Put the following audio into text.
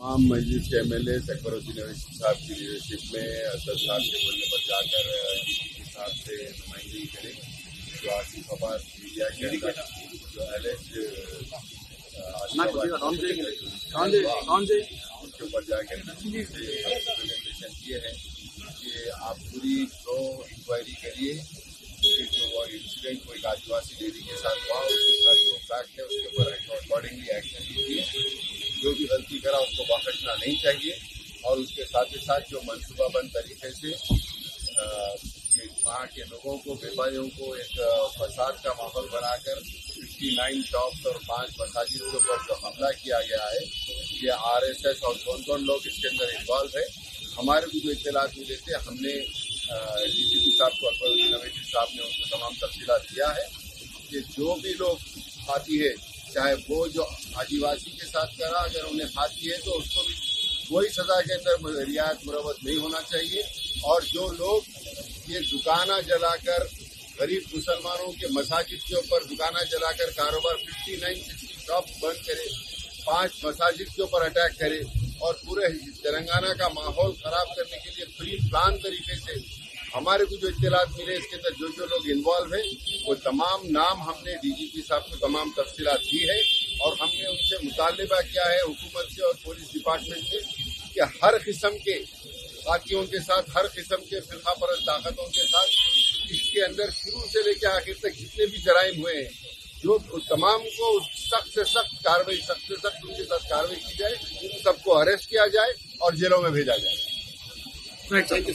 तमाम मजलिस के MLA अकबरुद्दीन अवैसी साहब की लीडरशिप में असद साहब के बोलने पर जाकर DGP साहब से नुमाइंदगी करें। जो आसिफ अब्बास मीडिया के अंदर जो एलेज्ड उनके ऊपर जाकर रिप्रेजेंटेशन किए हैं कि आप पूरी इंक्वायरी करिए कि जो वो इंसिडेंट कोई आदिवासी लेडी के साथ हुआ उसका जो फैक्ट है उसके ऊपर अकॉर्डिंगली एक्शन लीजिए। जो भी गलती करा उसको वापसना नहीं चाहिए और उसके साथ ही साथ जो मनसूबाबंद तरीके से वहाँ के लोगों को बेपारियों को एक फसाद का माहौल बनाकर 59 शॉप्स और 5 मसाजिद के ऊपर जो हमला किया गया है ये RSS और कौन लोग इसके अंदर इन्वॉल्व है। हमारे को जो इत्तलात मिले थे हमने DGP साहब को अकबरुद्दीन अवैसी साहब ने उनको तमाम तफसीलात दिया है कि जो भी लोग हाथी है चाहे वो जो आदिवासी के साथ करा अगर उन्हें हाथी है तो उसको भी कोई सजा के अंदर रियायत मुरवत नहीं होना चाहिए। और जो लोग ये दुकाना जलाकर गरीब मुसलमानों के मसाजिद के ऊपर दुकाना जलाकर कारोबार 59 शॉप बंद करे 5 मसाजिद के ऊपर अटैक करे और पूरे तेलंगाना का माहौल खराब करने के लिए प्री प्लान तरीके से हमारे को जो इत्तलात मिले इसके अंदर जो लोग इन्वॉल्व हैं वो तमाम नाम हमने DGP साहब को तमाम तफसीलात दी है और हमने उनसे मुतालिबा किया है हुकूमत से और पुलिस डिपार्टमेंट से कि हर किस्म के साथियों के साथ हर किस्म के फिरका परस्त ताकतों के साथ इसके अंदर शुरू से लेकर आखिर तक जितने भी जराइम हुए हैं जो तमाम को सख्त से सख्त कार्रवाई उनके साथ कार्रवाई की जाए सबको अरेस्ट किया जाए और जेलों में भेजा जाए।